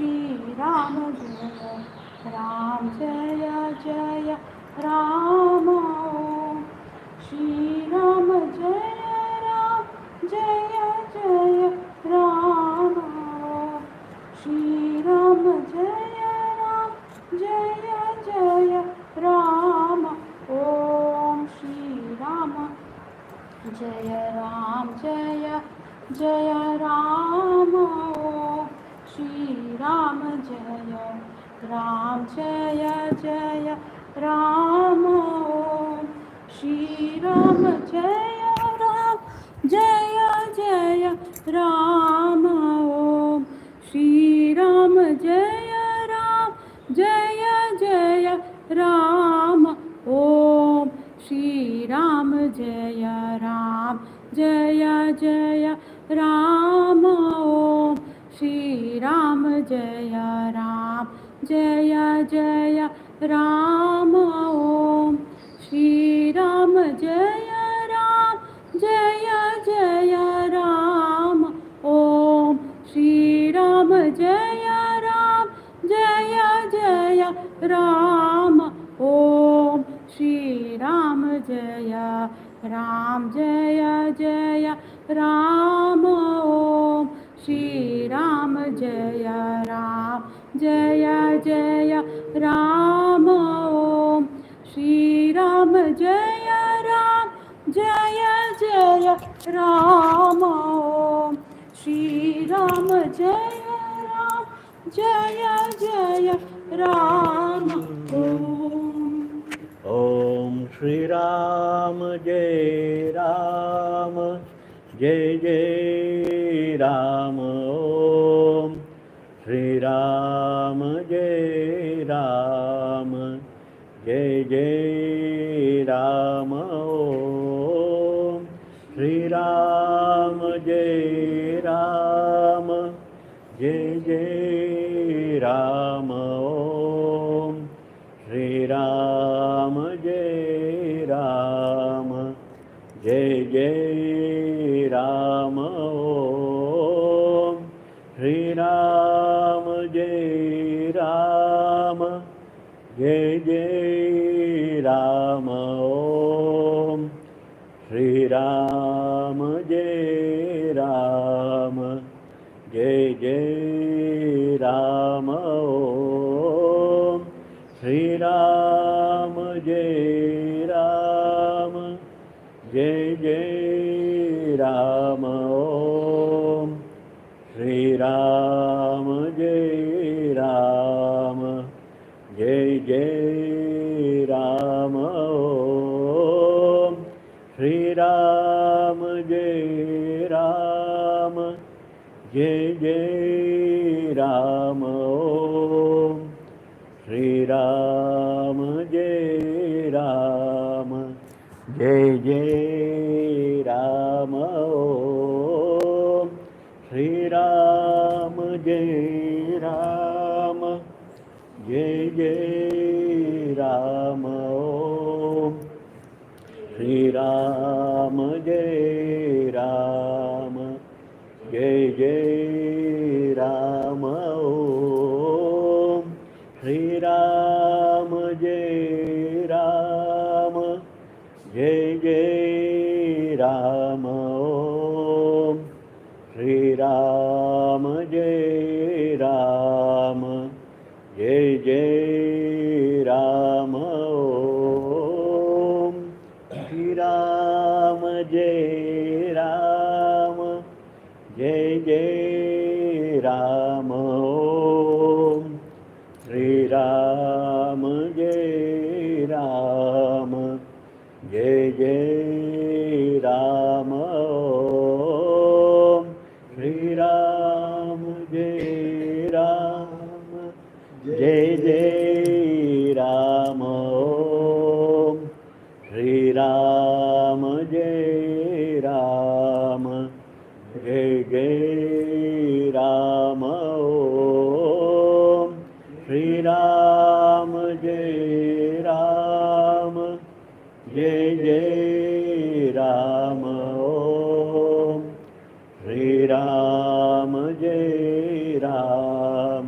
Shri Ram Jaya Ram Jaya Jaya Rama Om Shri Ram Jaya Ram Jaya Jaya Rama Om Shri Ram Jaya Ram Jaya Jaya Rama Om Shri Rama Jaya Ram Jaya Jaya Rama Om Shri Ram Jaya Ram Jaya Jaya Rama Om Shri Ram Jaya Ram Jaya Jaya Rama Om Shri Ram Jaya Ram Jaya Jaya Rama Om Shri Ram Jaya Ram Jaya Jaya Rama Om Shri Ram Jaya Ram Jaya Jaya Rama Om Shri Ram Jaya Ram Jaya Jaya Rama Om Shri Ram Jaya Ram Jaya Jaya Rama Om Shri Ram Jaya Ram Jaya Jaya Rama Om Shri Ram Jaya Ram Jaya Jaya Rama Om Shri Ram Jaya Ram Jaya Jaya Rama Om Shri Ram Jaya Ram Jaya Jaya Rama Om Om Shri Ram Jai Ram Jai Jai Ram Om Shri Ram Jai Ram Jai Jai Ram Om Shri Ram Jai Ram Jai Jai Ram Om Shri Ram Jai Ram Jai Jai Ram Om Shri Ram Jai Ram Jai Jai Ram Om Shri Ram Jai Ram Jai Jai Ram Om Shri Ram Jai Ram Jai Jai Ram Om Shri Ram Jai Ram Jai Jai Ram Om Shri Ram Jai Ram Jai Jai Ram Om Shri Ram Jai Ram Jai Jai Ram Om Shri Ram Jai Ram Jai Jai Ram Om Shri Ram Jai Ram Jai Jai Ram Om Shri Ram Jai Ram Jai Jai Ram Om Shri Ram Jai Ram Jai Jai Ram Om Shri Ram Jai Ram Jai Jai Ram Om Shri Ram Jai Ram Jai Jai Ram Om Shri Ram Jai Ram Jai Jai Ram Om Shri Ram Jai Ram Jai Jai Ram Om Shri Ram Jai Ram Jai Jai Ram Om Shri Ram Jai Ram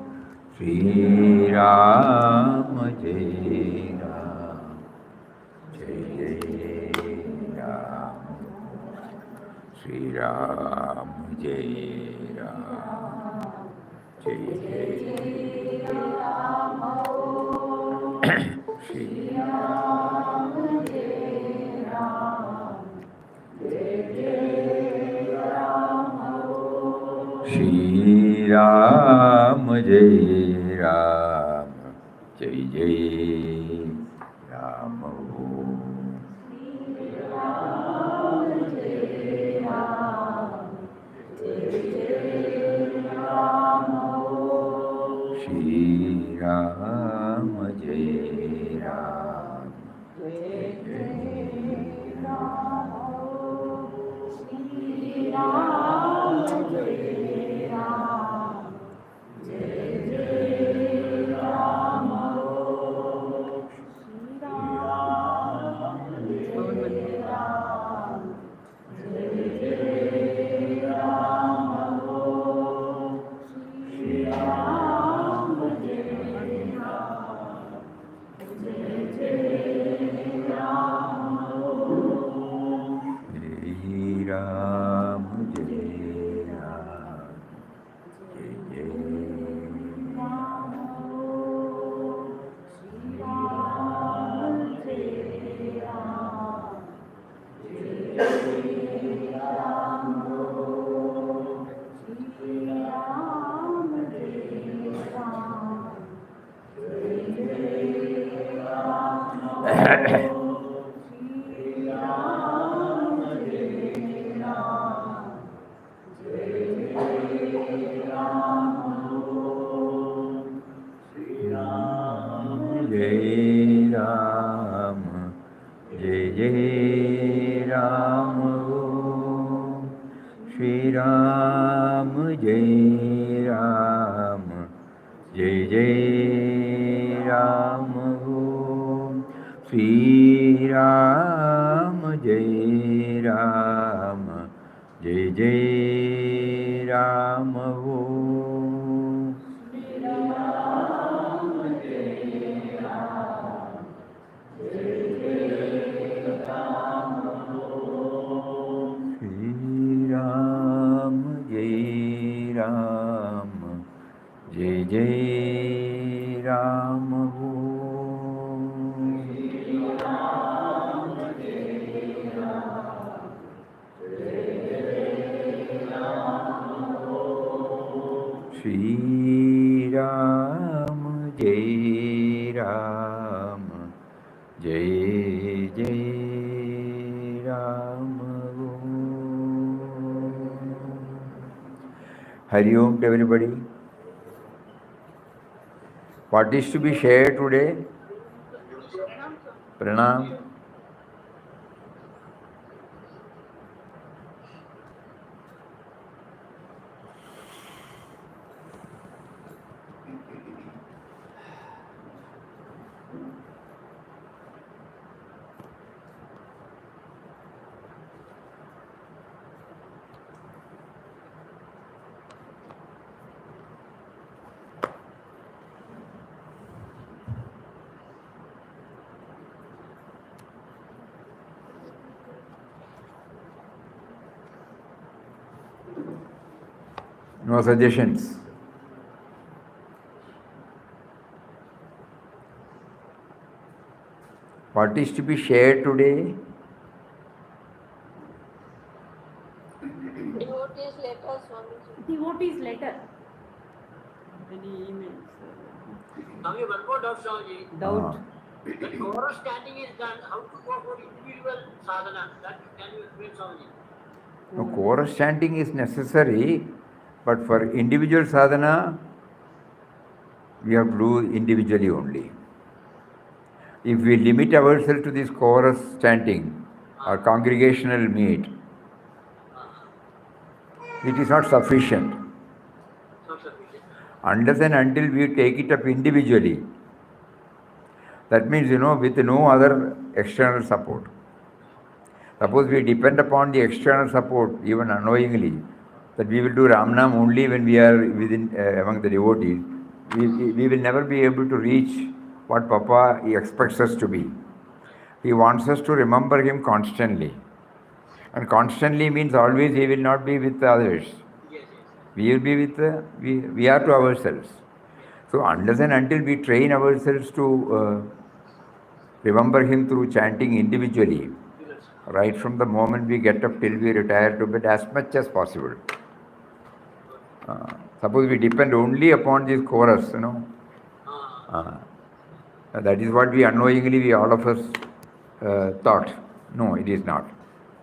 Shri Ram Jai Ram, Jai Jai Ram. Shri Ram Jai Ram, Jai Jai Ram. Shri Ram Jai Ram, Jai Jai Ram. Shri Ram Jai Ram, Jai Jai Ram. Shri Ram Jai Ram, Jai Jai Ram. Shri Ram Jai Ram, Jai Jai Ram. Shri Ram Jai Ram, Jai Jai Ram. Shri Ram Jai Ram, Jai Jai Ram. Shri Ram Jai Ram, Jai Jai Ram. Shri Ram Jai Ram, Jai Jai Ram. Shri Ram Jai Ram, Jai Jai Ram. Shri Ram Jai Ram, Jai Jai Ram. Shri Ram Jai Ram, Jai Jai Ram. Shri Ram Jai Ram, Jai Jai Ram. Shri Ram Jai Ram, Jai Jai Ram. Shri Ram Jai Ram, Jai Jai Ram. Shri Ram Jai Ram, Jai Jai Ram. Shri Ram Jai Ram, Jai Jai Ram. Hari Om to everybody. What is to be shared today? Pranam. No suggestions. What is to be shared today? Devotees letter, Swamiji. Devotee's letter. Any emails? Swami, one more doubt, Swamiji. Doubt. When chorus chanting is done, how to go for individual sadhana? That can you explain, Swamiji? No, chorus chanting is necessary, but for individual sadhana, we have to do individually only. If we limit ourselves to this chorus chanting or congregational meet, it is not sufficient. Not sufficient. Unless and until we take it up individually, that means, with no other external support. Suppose we depend upon the external support, even unknowingly, that we will do Ramnam only when we are within among the devotees, we will never be able to reach what Papa expects us to be. He wants us to remember him constantly. And constantly means always he will not be with others. Yes, yes. We will be with, we are to ourselves. So unless and until we train ourselves to remember him through chanting individually, right from the moment we get up till we retire to bed as much as possible. Suppose we depend only upon this chorus, that is what we unknowingly, we all of us thought. No, it is not.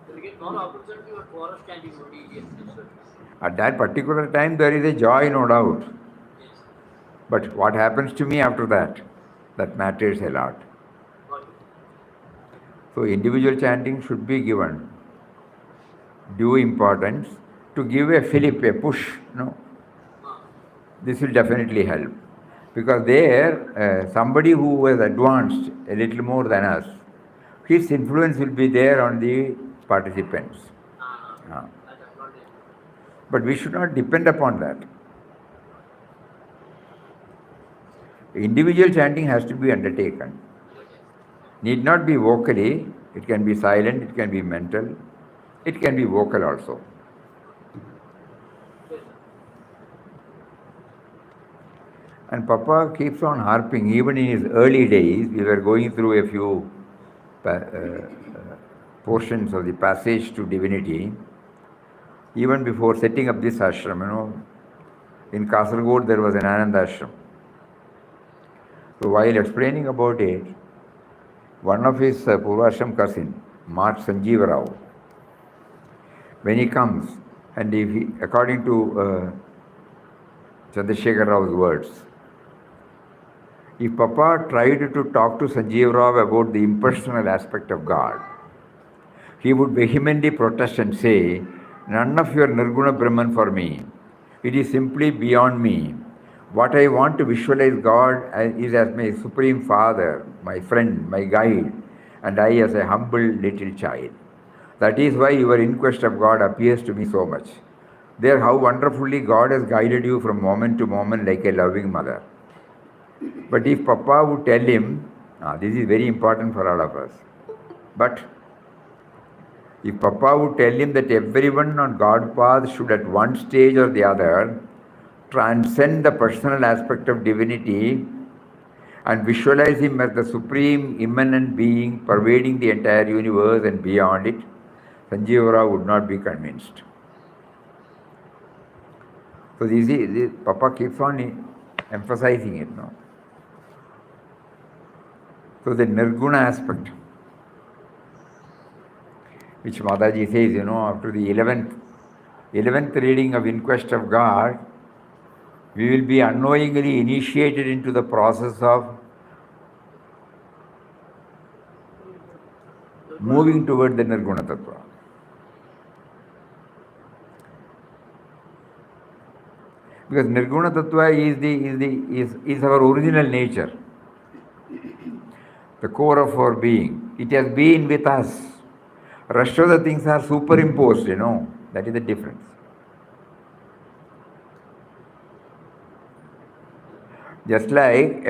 So we get more opportunity for chorus chanting only. Yes, that's right. At that particular time, there is a joy, no doubt. Yes. But what happens to me after that? That matters a lot. Got it. So individual chanting should be given due importance to give a fillip, a push. This will definitely help. Because there, somebody who was advanced a little more than us, his influence will be there on the participants. But we should not depend upon that. Individual chanting has to be undertaken. Need not be vocally, it can be silent, it can be mental, it can be vocal also. And Papa keeps on harping, even in his early days, we were going through a few portions of the passage to divinity, even before setting up this ashram, in Kasaragod there was an Anandashram. So while explaining about it, one of his Purvashram cousin, Sanjeev Rao, when he comes, and according to Chandrasekhar Rao's words, if Papa tried to talk to Sanjeev Rao about the impersonal aspect of God, he would vehemently protest and say, "None of your Nirguna Brahman for me. It is simply beyond me. What I want to visualize God is as my Supreme Father, my friend, my guide, and I as a humble little child. That is why your inquest of God appears to me so much. There, how wonderfully God has guided you from moment to moment like a loving mother." But if Papa would tell him, this is very important for all of us, but if Papa would tell him that everyone on God path should at one stage or the other transcend the personal aspect of divinity and visualize him as the supreme immanent being pervading the entire universe and beyond it, Sanjeev Rao would not be convinced. So this Papa keeps on emphasizing it. So the Nirguna aspect, which Mataji says, after the 11th reading of Inquest of God, we will be unknowingly initiated into the process of moving toward the Nirguna Tattva. Because Nirguna Tattva is our original nature, the core of our being. It has been with us. Rest of the things are superimposed, that is the difference. Just like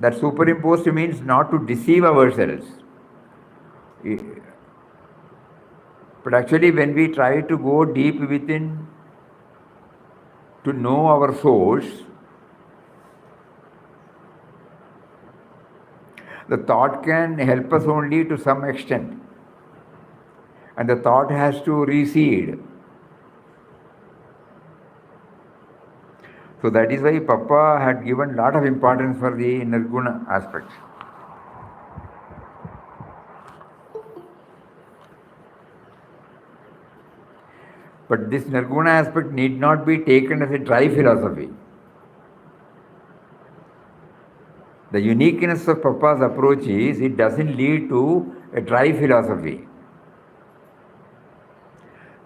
that superimposed means not to deceive ourselves. But actually when we try to go deep within to know our source, the thought can help us only to some extent. And the thought has to recede. So that is why Papa had given a lot of importance for the Nirguna aspect. But this Nirguna aspect need not be taken as a dry philosophy. The uniqueness of Papa's approach is it doesn't lead to a dry philosophy.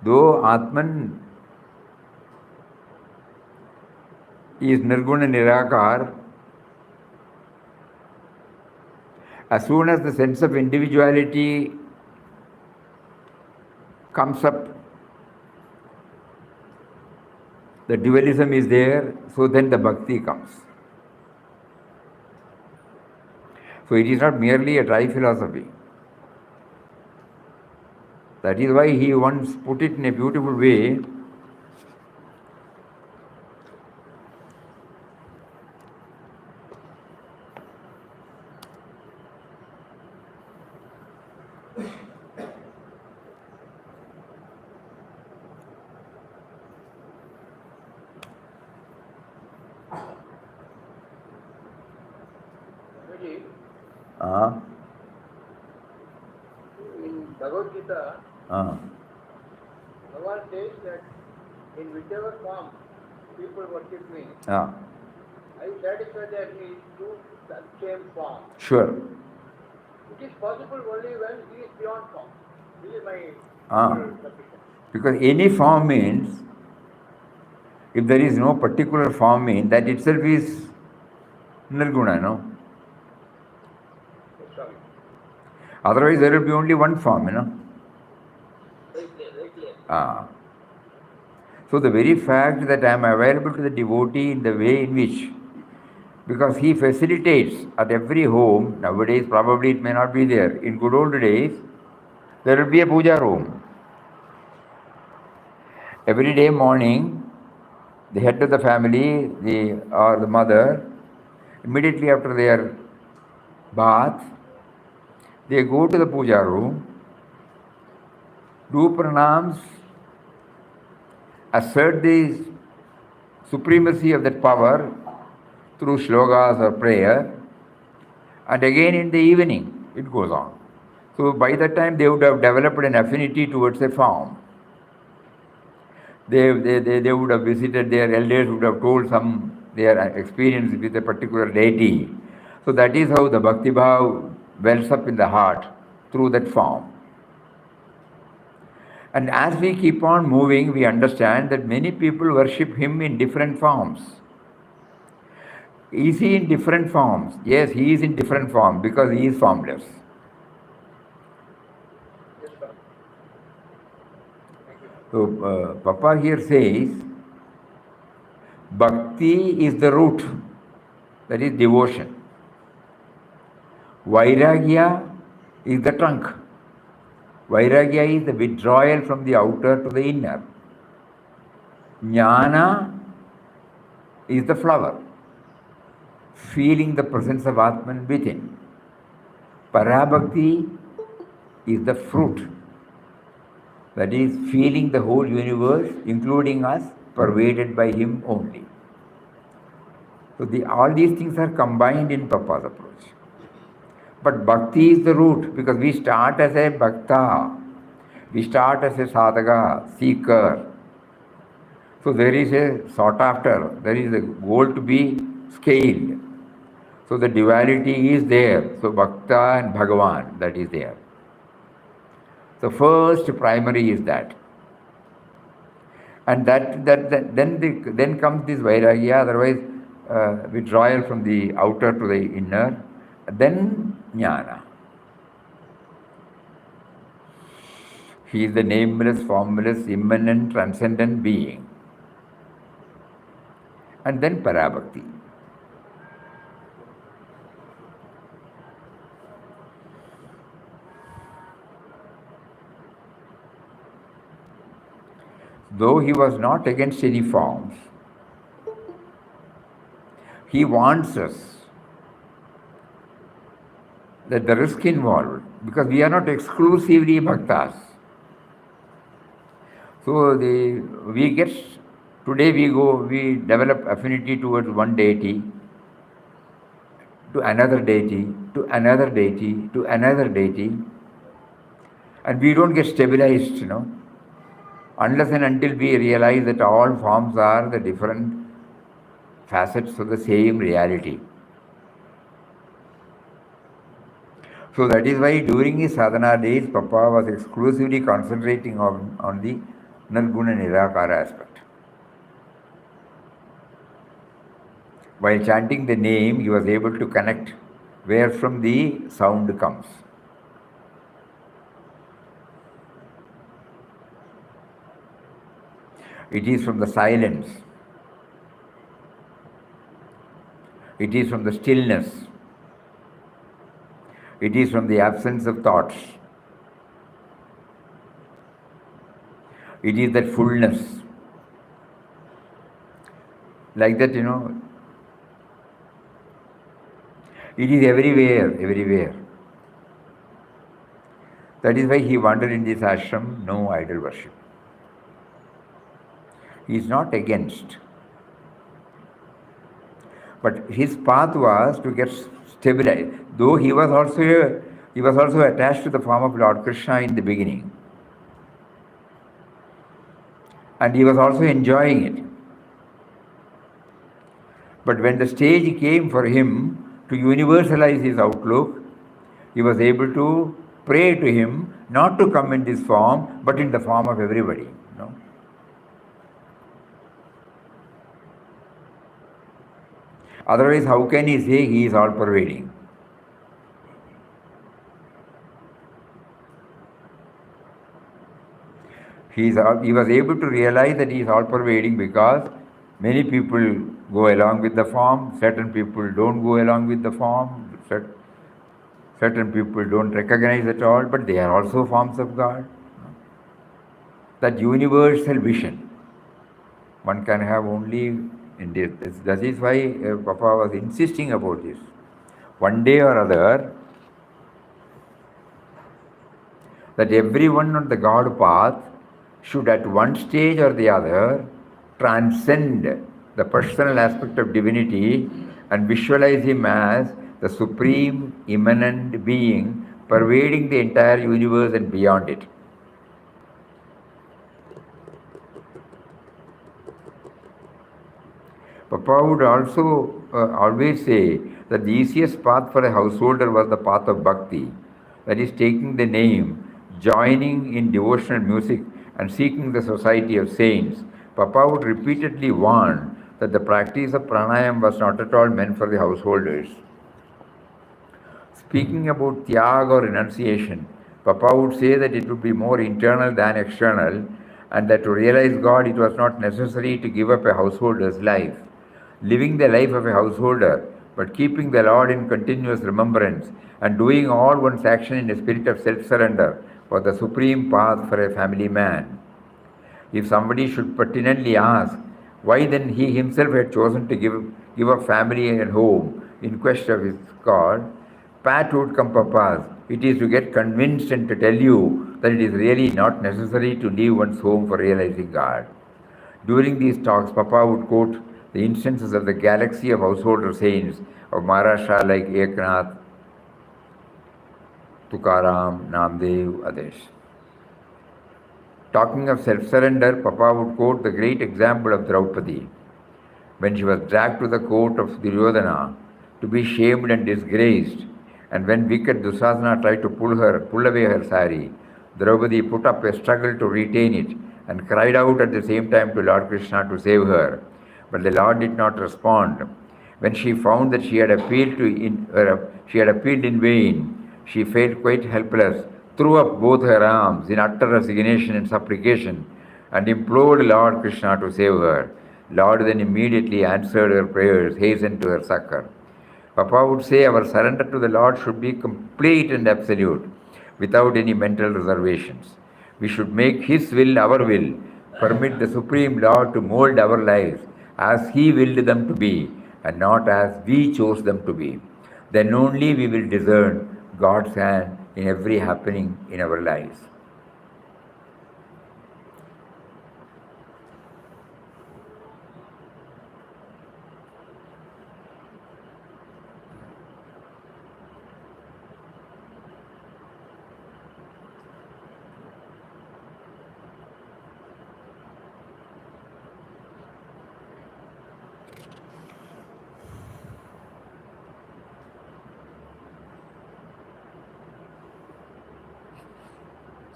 Though Atman is Nirguna Nirakar, as soon as the sense of individuality comes up, the dualism is there, so then the bhakti comes. So it is not merely a dry philosophy. That is why he once put it in a beautiful way. Really, Uh, in Bhagavad Gita, uh, Bhagavan says that in whichever form people worship me, uh, I satisfy their needs through that same form. sure. It is possible only when he is beyond form. This is my Ah. submission. Because any form means, if there is no particular form mean, that itself is nirguna, no? Yes, Swami. Otherwise there will be only one form, Very clear, very clear. Ah. So the very fact that I am available to the devotee in the way in which, because he facilitates at every home, nowadays probably it may not be there. In good old days, there will be a puja room. Every day morning, the head of the family, or the mother, immediately after their bath, they go to the puja room, do pranams, assert the supremacy of that power through shlokas or prayer, and again in the evening it goes on. So by that time they would have developed an affinity towards a form. They would have visited, their elders would have told their experience with a particular deity. So that is how the Bhakti Bhav wells up in the heart through that form. And as we keep on moving, we understand that many people worship him in different forms. Is he in different forms? Yes, he is in different form because he is formless. Yes, Swami. Thank you. So Papa here says, Bhakti is the root, that is devotion. Vairagya is the trunk. Vairagya is the withdrawal from the outer to the inner. Jnana is the flower, feeling the presence of Atman within. Parabhakti is the fruit, that is feeling the whole universe, including us, pervaded by him only. So all these things are combined in Papa's approach. But bhakti is the root, because we start as a bhakta, we start as a sadhaka, seeker. So there is a sought after, there is a goal to be scaled. So the duality is there. So bhakta and Bhagavan, that is there. So first primary is that. And then comes this vairagya, otherwise withdrawal from the outer to the inner, then jnana. He is the nameless, formless, immanent, transcendent being. And then parabhakti. Though he was not against any forms, he warns us that the risk involved, because we are not exclusively bhaktas. So today we develop affinity towards one deity, to another deity, to another deity, to another deity, and we don't get stabilized, unless and until we realize that all forms are the different facets of the same reality. So that is why during his sadhana days, Papa was exclusively concentrating on the Nirguna Nirakara aspect. While chanting the name, he was able to connect where from the sound comes. It is from the silence. It is from the stillness. It is from the absence of thoughts. It is that fullness. Like that, it is everywhere, everywhere. That is why he wandered in this ashram, no idol worship. He is not against. But his path was to get stabilized. Though he was also attached to the form of Lord Krishna in the beginning. And he was also enjoying it. But when the stage came for him to universalize his outlook, he was able to pray to him not to come in this form, but in the form of everybody. Otherwise, how can he say he is all pervading? He was able to realize that he is all pervading because many people go along with the form, certain people don't go along with the form, certain people don't recognize at all, but they are also forms of God. That universal vision one can have only in this. That is why Papa was insisting about this. One day or other, that everyone on the God path should at one stage or the other transcend the personal aspect of divinity and visualize him as the supreme immanent being pervading the entire universe and beyond it. Papa would also always say that the easiest path for a householder was the path of bhakti, that is taking the name, joining in devotional music and seeking the society of saints. Papa would repeatedly warn that the practice of pranayam was not at all meant for the householders. Speaking about tyag or renunciation, Papa would say that it would be more internal than external, and that to realize God it was not necessary to give up a householder's life. Living the life of a householder, but keeping the Lord in continuous remembrance and doing all one's action in a spirit of self-surrender was the supreme path for a family man. If somebody should pertinently ask why then he himself had chosen to give up family and home in quest of his God, pat would come Papa's. It is to get convinced and to tell you that it is really not necessary to leave one's home for realizing God. During these talks, Papa would quote the instances of the galaxy of householder saints of Maharashtra like Eknath, Tukaram, Namdev, others. Talking of self-surrender, Papa would quote the great example of Draupadi. When she was dragged to the court of Duryodhana to be shamed and disgraced, and when wicked Dusasana tried to pull away her sari, Draupadi put up a struggle to retain it and cried out at the same time to Lord Krishna to save her. But the Lord did not respond. When she found that she had appealed in vain, she felt quite helpless, threw up both her arms in utter resignation and supplication, and implored Lord Krishna to save her. Lord then immediately answered her prayers, hastened to her succor. Papa would say our surrender to the Lord should be complete and absolute, without any mental reservations. We should make His will our will, permit the Supreme Lord to mold our lives as He willed them to be, and not as we chose them to be. Then only we will discern God's hand in every happening in our lives.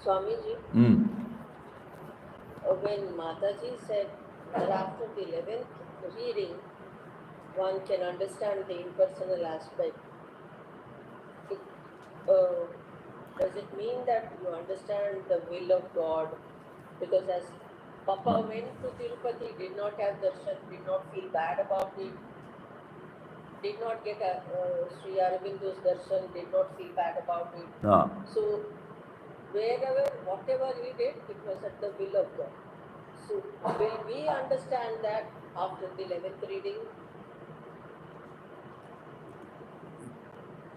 Swamiji, when Mataji said that after the 11th reading, one can understand the impersonal aspect, does it mean that you understand the will of God? Because as Papa went to Tirupati, did not have darshan, did not feel bad about it. did not get Sri Aurobindo's darshan, did not feel bad about it. No. So wherever, whatever we did, it was at the will of God. So will we understand that after the 11th reading?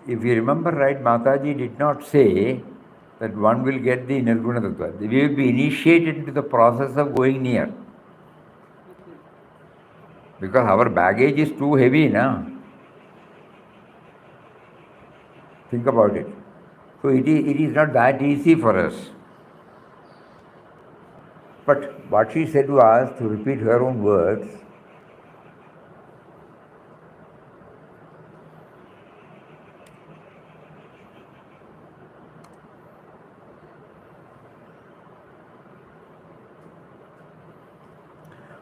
If you remember right, Mataji did not say that one will get the Nirguna Tattva. We will be initiated into the process of going near. Okay. Because our baggage is too heavy now. Think about it. So it is not that easy for us. But what she said was, to repeat her own words,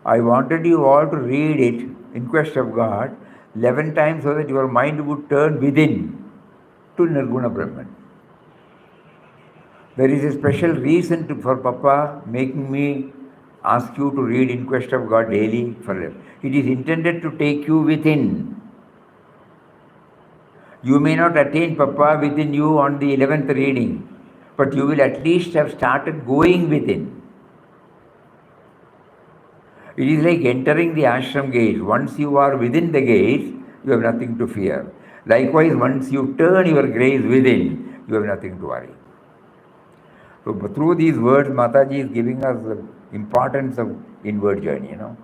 I wanted you all to read it, In Quest of God, 11 times so that your mind would turn within to Nirguna Brahman. There is a special reason for Papa making me ask you to read In Quest of God daily forever. It is intended to take you within. You may not attain Papa within you on the 11th reading, but you will at least have started going within. It is like entering the ashram gates. Once you are within the gates, you have nothing to fear. Likewise, once you turn your gaze within, you have nothing to worry. So through these words, Mataji is giving us the importance of inward journey, you know.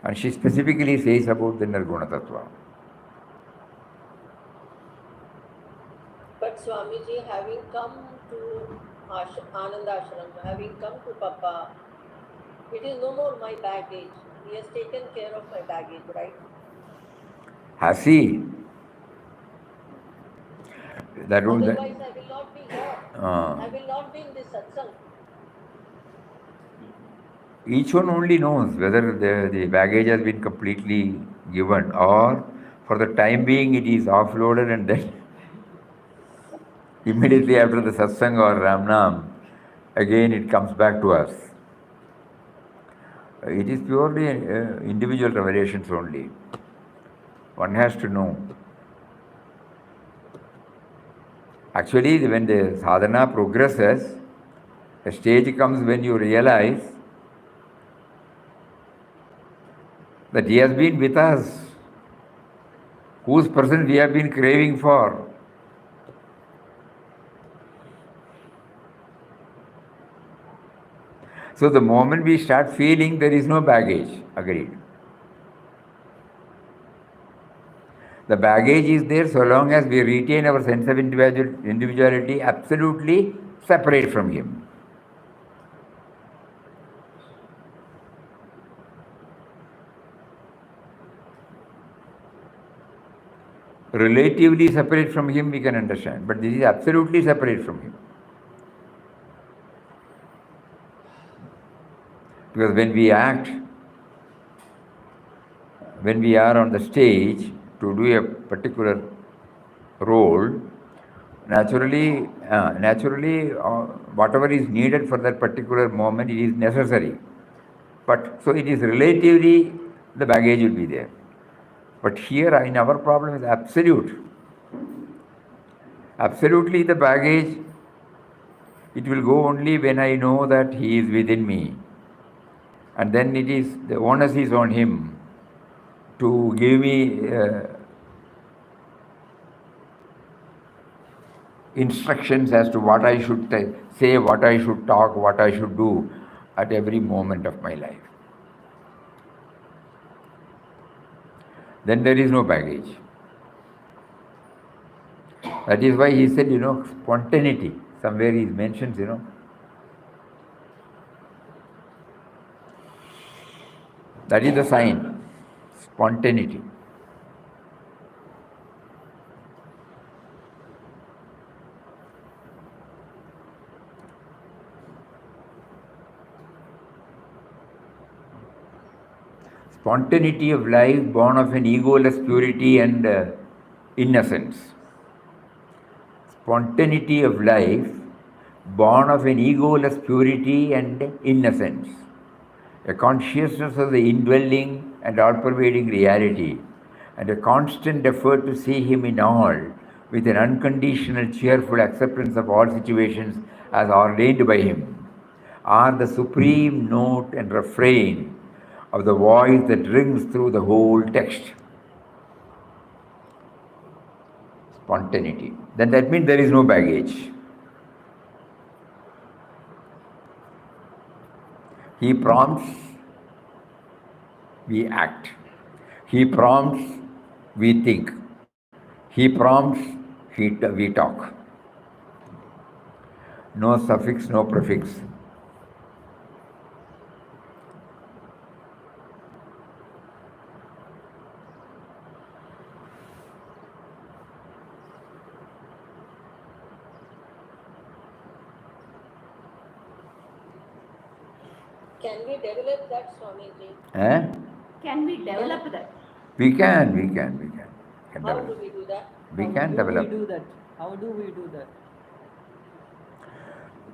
And she specifically says about the Nirguna Tattva. But Swamiji, having come to Anandashram, having come to Papa, it is no more my baggage. He has taken care of my baggage, right? Has he? Otherwise, I will not be here. I will not be in this satsang. Each one only knows whether the baggage has been completely given, or for the time being it is offloaded and then immediately after the satsang or Ramnam, again it comes back to us. It is purely individual revelations only. One has to know. Actually, when the sadhana progresses, a stage comes when you realize that he has been with us, whose presence we have been craving for. So the moment we start feeling, there is no baggage, agreed. The baggage is there so long as we retain our sense of individuality absolutely separate from him. Relatively separate from him we can understand, but this is absolutely separate from him. Because when we act, when we are on the stage to do a particular role, naturally, whatever is needed for that particular moment, it is necessary. But so it is relatively, the baggage will be there. But here, in our problem is absolute. Absolutely, the baggage, it will go only when I know that he is within me. And then it is, the onus is on him to give me instructions as to what I should say, what I should talk, what I should do at every moment of my life. Then there is no baggage. That is why he said, spontaneity. Somewhere he mentions, that is the sign, spontaneity. Spontaneity of life born of an egoless purity and innocence. Spontaneity of life born of an egoless purity and innocence. a consciousness of the indwelling and all-pervading reality, and a constant effort to see him in all, with an unconditional, cheerful acceptance of all situations as ordained by him, are the supreme note and refrain of the voice that rings through the whole text. Spontaneity. Then that means there is no baggage. He prompts, we act. He prompts, we think. He prompts, we talk. No suffix, no prefix. Can we develop that, Swamiji? Can we develop that? We can How develop. do we do that? We can develop. How do we do that?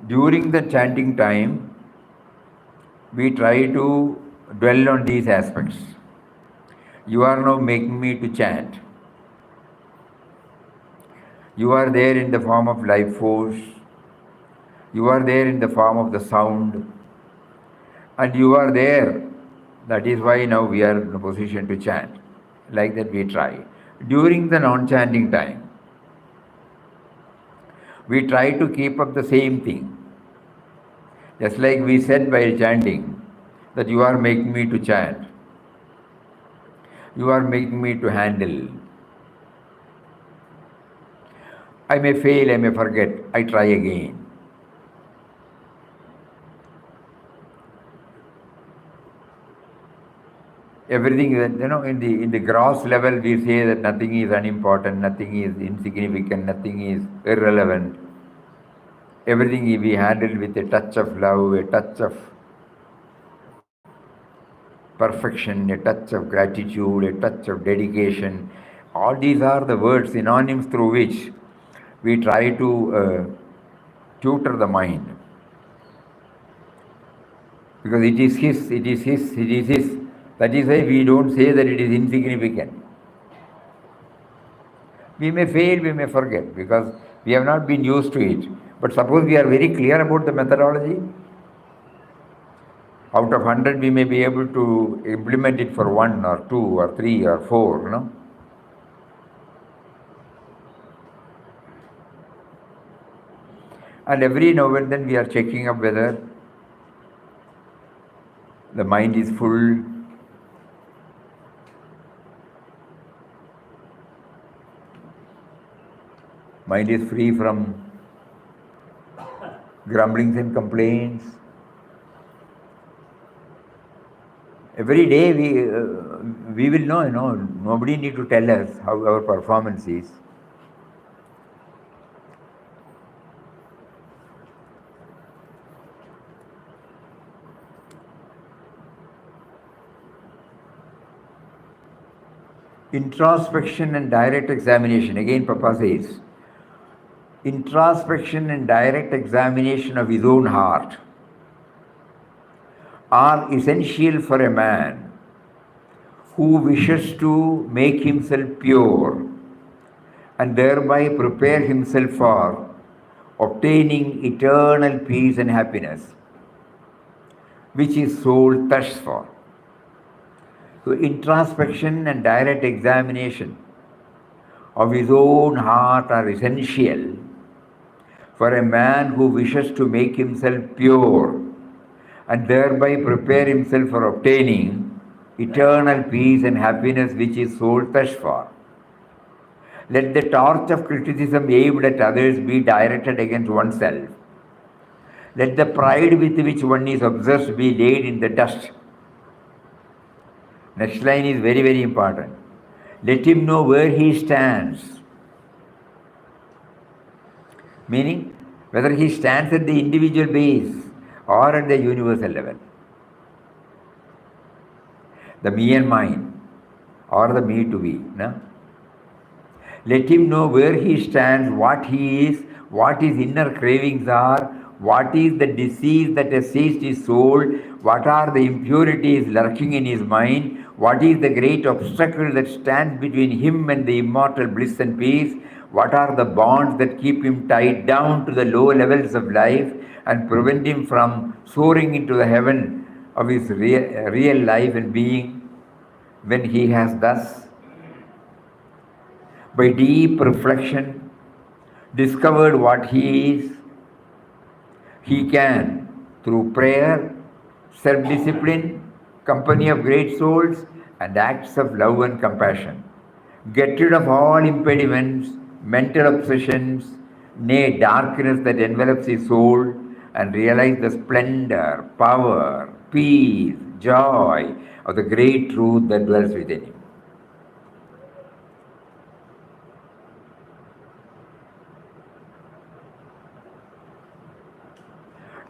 During the chanting time, we try to dwell on these aspects. You are now making me to chant. You are there in the form of life force. You are there in the form of the sound. And you are there. That is why now we are in a position to chant. Like that we try. During the non-chanting time, we try to keep up the same thing. Just like we said while chanting, that you are making me to chant. You are making me to handle. I may fail, I may forget, I try again. Everything that, in the gross level we say that nothing is unimportant, nothing is insignificant, nothing is irrelevant. Everything we handle with a touch of love, a touch of perfection, a touch of gratitude, a touch of dedication. All these are the words, synonyms through which we try to tutor the mind. Because it is his. That is why we don't say that it is insignificant. We may fail, we may forget, because we have not been used to it. But suppose we are very clear about the methodology, out of 100 we may be able to implement it for 1 or 2 or 3 or 4, And every now and then we are checking up whether the mind is full, mind is free from grumblings and complaints. Every day we will know, nobody need to tell us how our performance is. Introspection and direct examination. Again, Papa says, introspection and direct examination of his own heart are essential for a man who wishes to make himself pure and thereby prepare himself for obtaining eternal peace and happiness, which his soul thirsts for. So introspection and direct examination of his own heart are essential for a man who wishes to make himself pure and thereby prepare himself for obtaining eternal peace and happiness which his soul thirsts for. Let the torch of criticism aimed at others be directed against oneself. Let the pride with which one is obsessed be laid in the dust. Next line is very, very important. Let him know where he stands. Meaning, whether he stands at the individual base or at the universal level. The me and mine, or the me to be. No? Let him know where he stands, what he is, what his inner cravings are, What is the disease that has seized his soul? What are the impurities lurking in his mind? What is the great obstacle that stands between him and the immortal bliss and peace? What are the bonds that keep him tied down to the low levels of life and prevent him from soaring into the heaven of his real life and being? When he has thus, by deep reflection, discovered what he is, he can, through prayer, self-discipline, company of great souls, and acts of love and compassion, get rid of all impediments, mental obsessions, nay, darkness that envelops his soul, and realize the splendor, power, peace, joy of the great truth that dwells within him.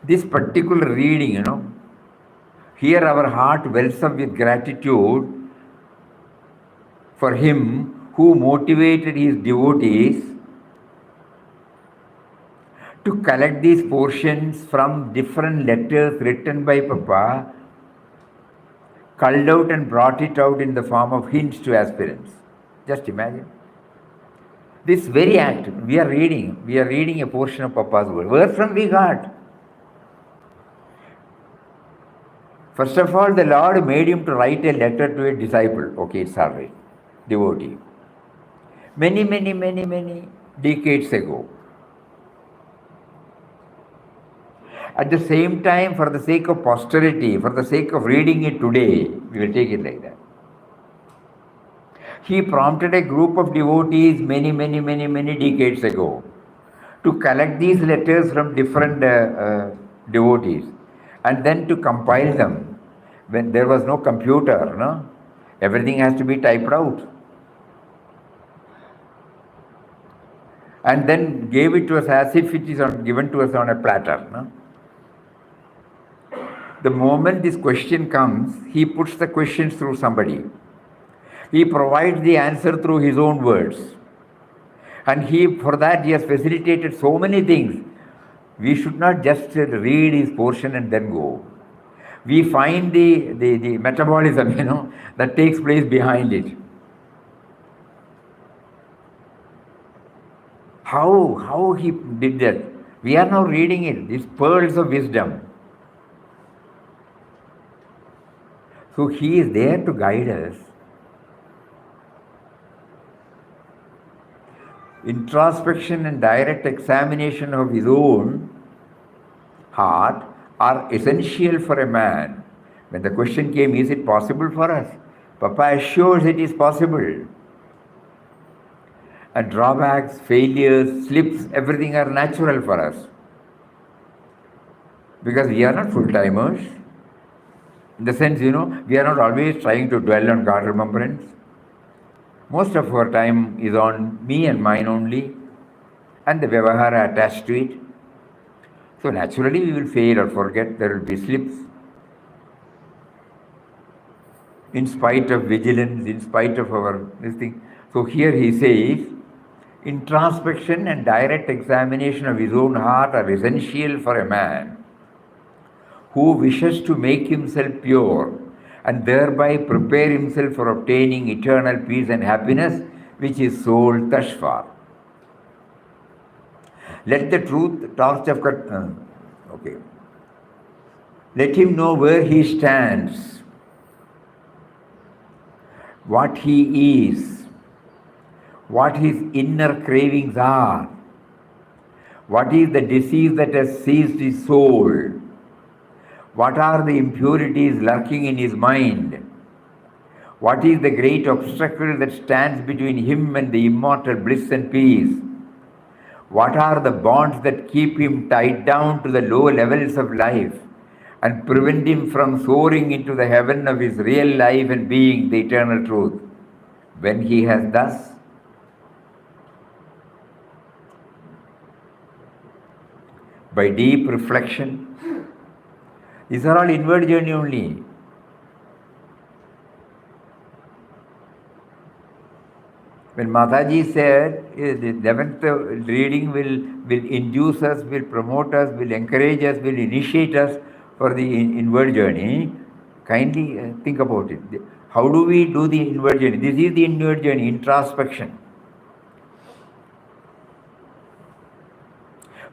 This particular reading, here our heart wells up with gratitude for him who motivated his devotees to collect these portions from different letters written by Papa, culled out and brought it out in the form of hints to aspirants. Just imagine. This very act, we are reading a portion of Papa's word. Where from we got? First of all, the Lord made him to write a letter to a disciple. Okay, it's all right. Devotee. Many decades ago. At the same time, for the sake of posterity, for the sake of reading it today, we will take it like that. He prompted a group of devotees many decades ago to collect these letters from different devotees and then to compile them. When there was no computer, everything has to be typed out. And then gave it to us as if it is given to us on a platter. The moment this question comes, he puts the questions through somebody. He provides the answer through his own words. And for that he has facilitated so many things. We should not just read his portion and then go. We find the metabolism, that takes place behind it. How he did that? We are now reading it, these pearls of wisdom. So he is there to guide us. Introspection and direct examination of his own heart are essential for a man. When the question came, is it possible for us? Papa assures it is possible. And drawbacks, failures, slips, everything are natural for us. Because we are not full-timers. In the sense, we are not always trying to dwell on God remembrance. Most of our time is on me and mine only, and the vyavahara attached to it. So naturally we will fail or forget, there will be slips. In spite of vigilance, in spite of this thing. So here he says, introspection and direct examination of his own heart are essential for a man who wishes to make himself pure and thereby prepare himself for obtaining eternal peace and happiness, which his soul thirsts for. Let the truth torch of Let him know where he stands, what he is, what his inner cravings are, what is the disease that has seized his soul, what are the impurities lurking in his mind, what is the great obstacle that stands between him and the immortal bliss and peace, what are the bonds that keep him tied down to the low levels of life and prevent him from soaring into the heaven of his real life and being, the eternal truth. When he has thus by deep reflection, these are all inward journey only. When Mataji said the 11th reading will induce us, will promote us, will encourage us, will initiate us for the inward journey, kindly think about it. How do we do the inward journey? This is the inward journey, introspection.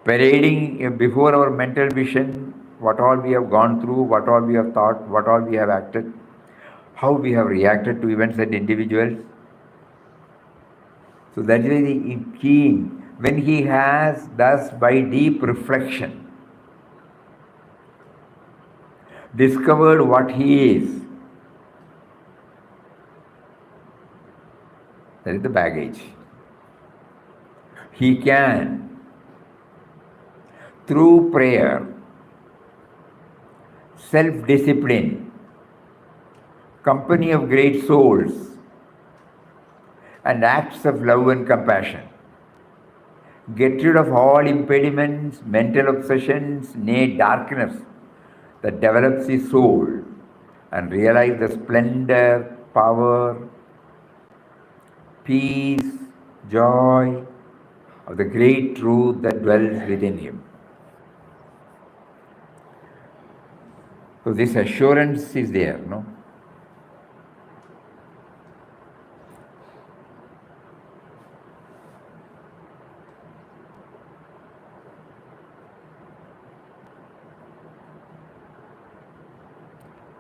Parading before our mental vision, what all we have gone through, what all we have thought, what all we have acted, how we have reacted to events and individuals. So that is the key. When he has, thus by deep reflection, discovered what he is, that is the baggage. He can, through prayer, self-discipline, company of great souls, and acts of love and compassion, get rid of all impediments, mental obsessions, nay, darkness that develops his soul, and realize the splendor, power, peace, joy of the great truth that dwells within him. So this assurance is there, no?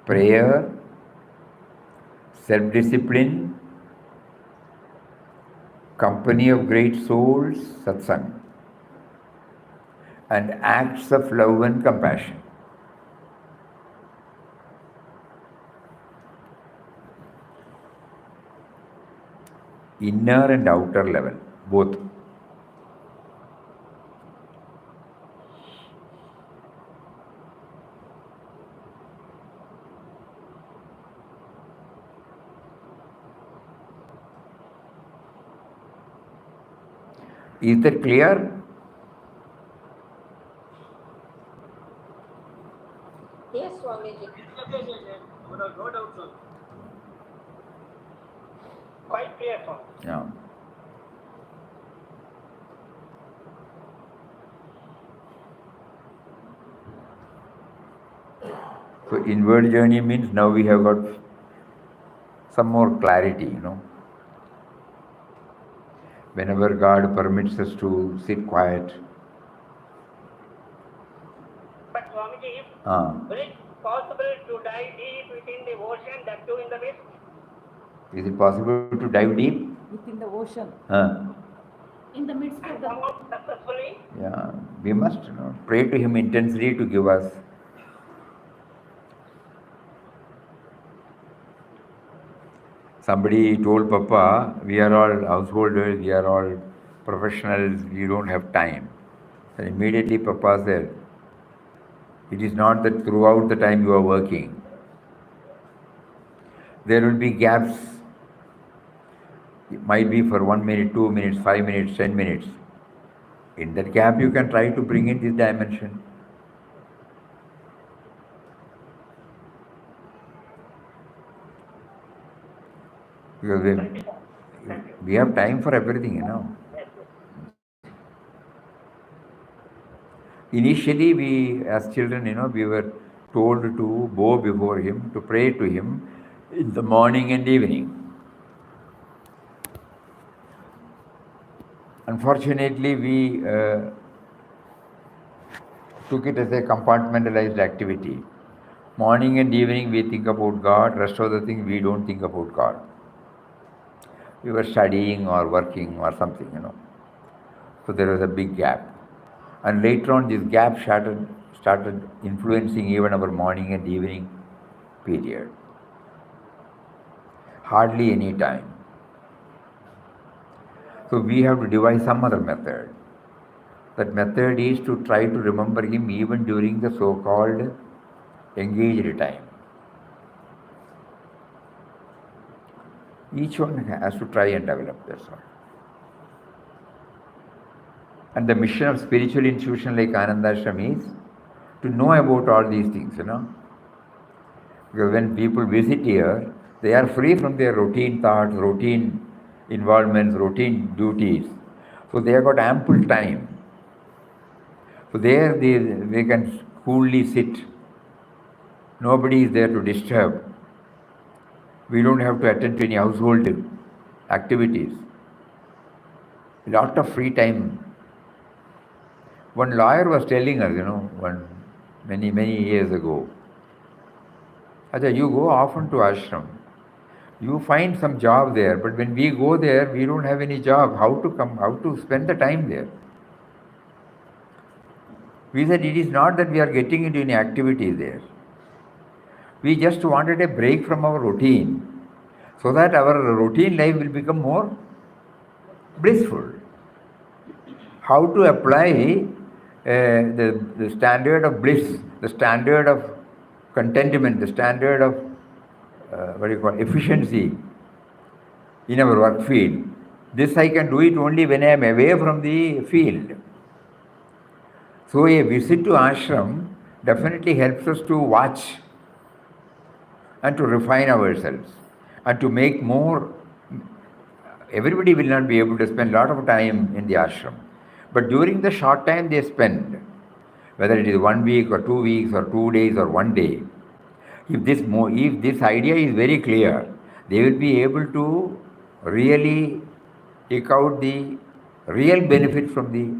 Prayer, self-discipline, company of great souls, Satsang, and acts of love and compassion. Inner and outer level, both. Is that clear? Yes, Swamiji. Yes. No doubt, sir. Quite clear, sir. Yeah. So inward journey means now we have got some more clarity, you know. Whenever God permits us to sit quiet. But Swamiji, will it possible to dive deep within the ocean, that too in the West? Is it possible to dive deep? Within the ocean. In the midst of And the come out successfully? Yeah, we must, you know, pray to Him intensely to give us. Somebody told Papa, we are all householders, we are all professionals, we don't have time. And immediately Papa said, it is not that throughout the time you are working. There will be gaps. It might be for 1 minute, 2 minutes, 5 minutes, 10 minutes. In that gap you can try to bring in this dimension. Because we have time for everything, you know. Initially, we as children, you know, we were told to bow before Him, to pray to Him in the morning and evening. Unfortunately, we took it as a compartmentalized activity. Morning and evening we think about God, rest of the things we don't think about God. We were studying or working or something, you know. So there was a big gap. And later on this gap started influencing even our morning and evening period. Hardly any time. So we have to devise some other method. That method is to try to remember Him even during the so-called engaged time. Each one has to try and develop this one. And the mission of spiritual institution like Anandashram is to know about all these things, you know. Because when people visit here, they are free from their routine thoughts, routine involvements, routine duties. So they have got ample time. So there they can coolly sit. Nobody is there to disturb. We don't have to attend to any household activities. A lot of free time. One lawyer was telling us, many years ago, Acha, you go often to ashram. You find some job there, but when we go there, we don't have any job. How to spend the time there? We said it is not that we are getting into any activity there. We just wanted a break from our routine so that our routine life will become more blissful. How to apply the standard of bliss, the standard of contentment, the standard of efficiency in our work field. This I can do it only when I am away from the field. So a visit to ashram definitely helps us to watch and to refine ourselves and to make more. Everybody will not be able to spend a lot of time in the ashram. But during the short time they spend, whether it is 1 week or 2 weeks or 2 days or 1 day, if this idea is very clear, they will be able to really take out the real benefit from the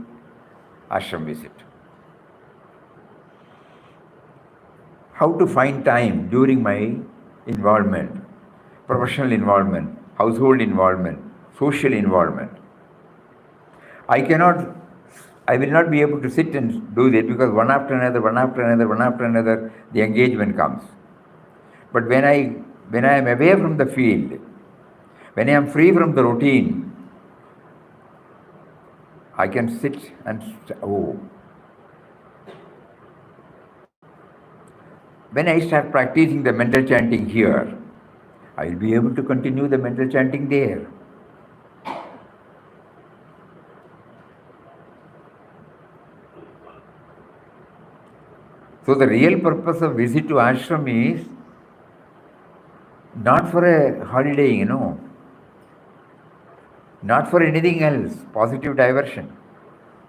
ashram visit. How to find time during my involvement, professional involvement, household involvement, social involvement. I will not be able to sit and do that because one after another, the engagement comes. But when I am away from the field, when I am free from the routine, I can sit and when I start practicing the mental chanting here, I will be able to continue the mental chanting there. So the real purpose of visit to ashram is not for a holiday, not for anything else, positive diversion.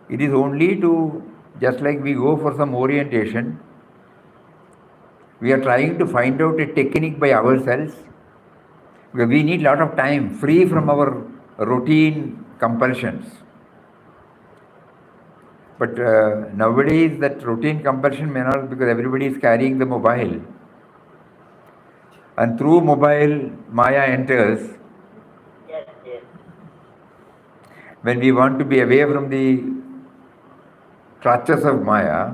It is only to, just like we go for some orientation, we are trying to find out a technique by ourselves. Because we need a lot of time, free from our routine compulsions. But nowadays that routine compulsion may not, because everybody is carrying the mobile. And through mobile, Maya enters. Yes. When we want to be away from the clutches of Maya,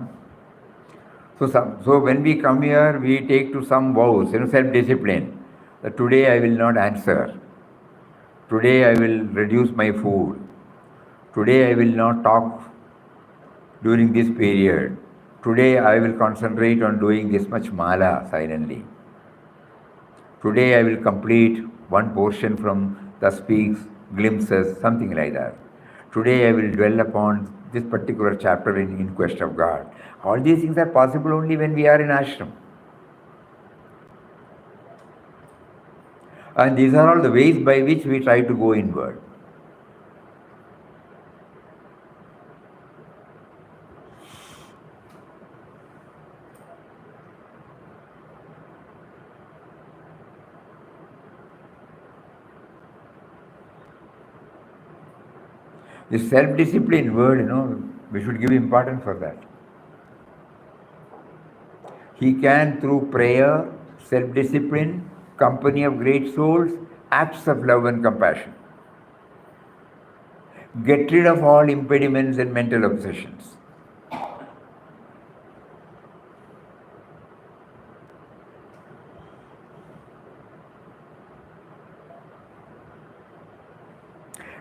so when we come here, we take to some vows, self-discipline. That today I will not answer. Today I will reduce my food. Today I will not talk during this period. Today I will concentrate on doing this much mala silently. Today I will complete one portion from the speaks, glimpses, something like that. Today I will dwell upon this particular chapter in Quest of God. All these things are possible only when we are in ashram. And these are all the ways by which we try to go inward. This self-discipline word, we should give importance for that. He can, through prayer, self-discipline, company of great souls, acts of love and compassion, get rid of all impediments and mental obsessions.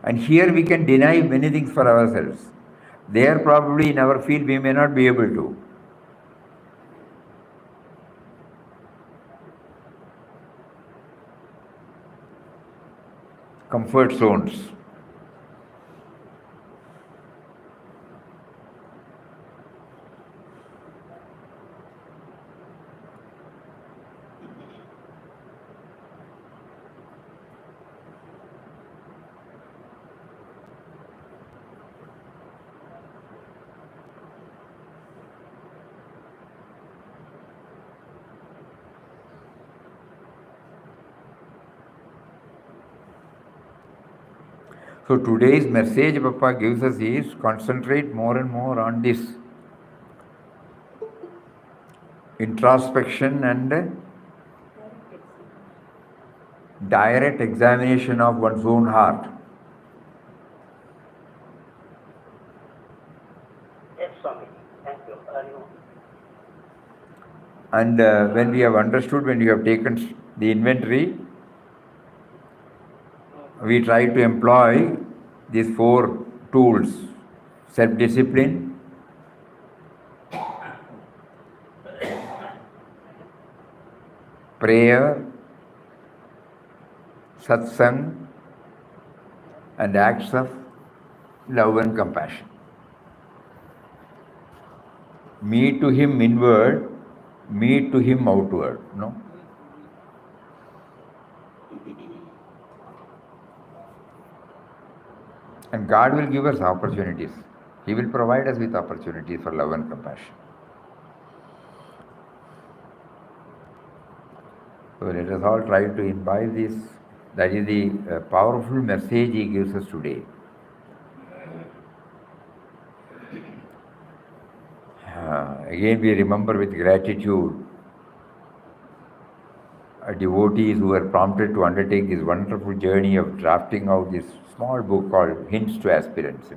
And here we can deny many things for ourselves. There probably in our field we may not be able to. Comfort zones. So today's message Papa gives us is concentrate more and more on this introspection and direct examination of one's own heart. Yes, Swami. Thank you. And when we have understood, when we have taken the inventory, we try to employ these 4 tools: self-discipline, prayer, satsang, and acts of love and compassion. Me to him inward, me to him outward. No? And God will give us opportunities. He will provide us with opportunities for love and compassion. So let us all try to imbibe this. That is the powerful message he gives us today. Again we remember with gratitude devotees who were prompted to undertake this wonderful journey of drafting out this small book called Hints to Aspirants.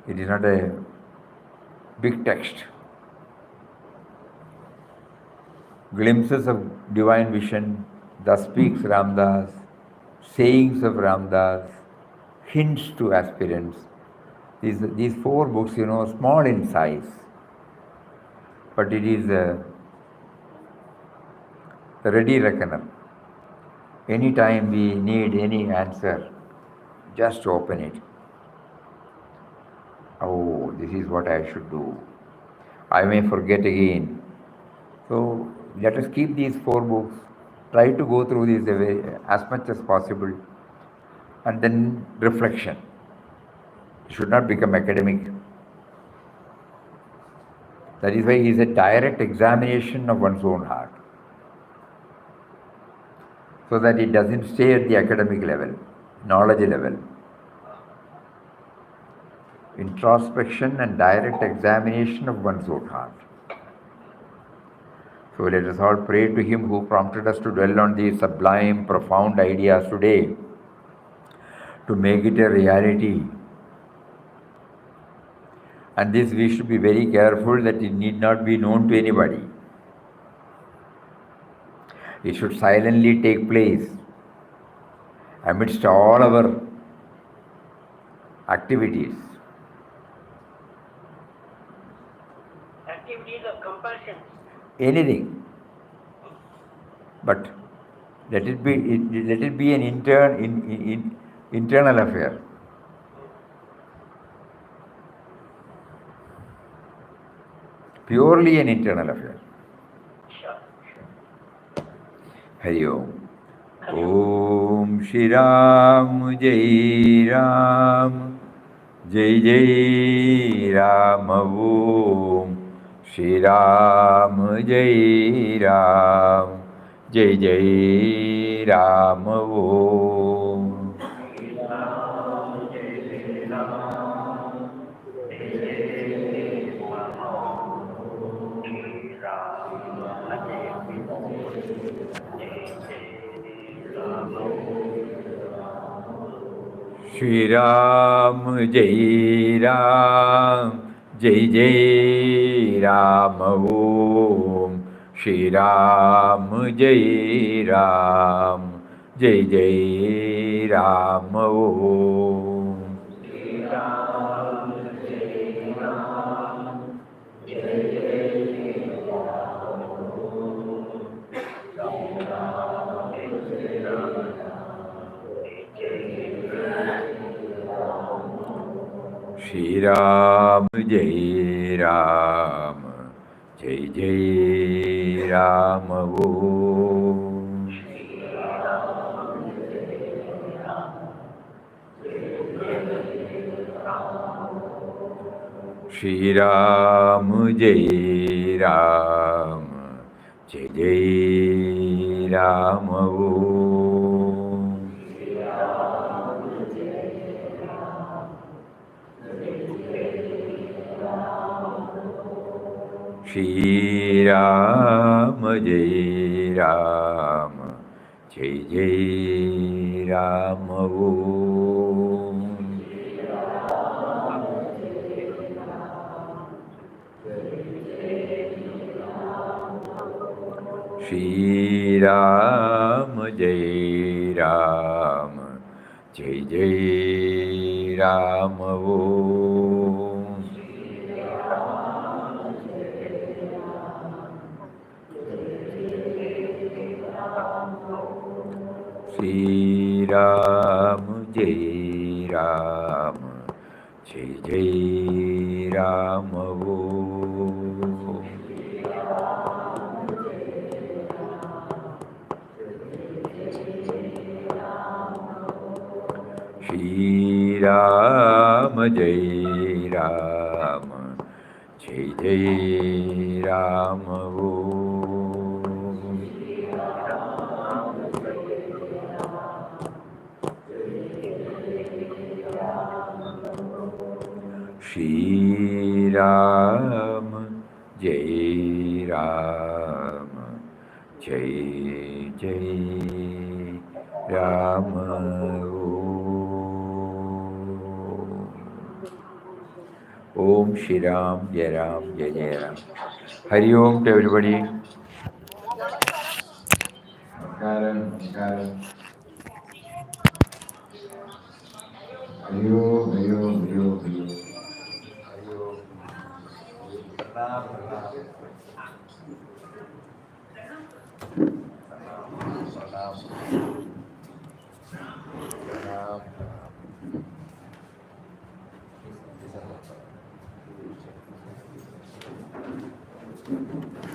It is not a big text. Glimpses of divine vision, thus speaks Ramdas, sayings of Ramdas, hints to aspirants. These 4 books, small in size, but it is a ready reckoner. Anytime we need any answer, just open it. Oh, this is what I should do. I may forget again. So let us keep these 4 books, try to go through these as much as possible, and then reflection. It should not become academic. That is why it is a direct examination of one's own heart, so that it doesn't stay at the academic level, knowledge level. Introspection and direct examination of one's own heart. So let us all pray to him who prompted us to dwell on these sublime, profound ideas today, to make it a reality. And this we should be very careful that it need not be known to anybody. It should silently take place amidst all our activities. Activities of compassion. Anything. But let it be an internal affair. Purely an internal affair. Sure. Hari Om. Om Shri Ram Jai Ram Jai Jai Ram Om Shri Ram Jai Ram Jai Jai Ram Om. Shri Ram Jai Ram Jai Jai Ram Om Shri Ram Jai Ram Jai Jai Ram Om. Shri Ram Jai Ram Jai Jai Ram Om. Shri Ram Jai Ram Jai Jai Ram Om. Shri Ram, Jai Ram, Jai Jai Ram. Om. Shri Ram, Jai Ram, Jai Jai Ram. Om. Shri Ram, Jai Ram, Jai Jai Ram. Om. Shri Ram, Jai Ram, Jai Jai Ram. Om. Shri Ram, Jai Ram, Jai Jai Ram. Om Shri Ram, Jai Ram, Jai Jai Ram. Hari Om to everybody. Namaskaram, namaskaram. Hari Om, Hari Om, Hari Om, Hari Om. Hari Om. Pranam, pranam. Pranam, pranam. Pranam.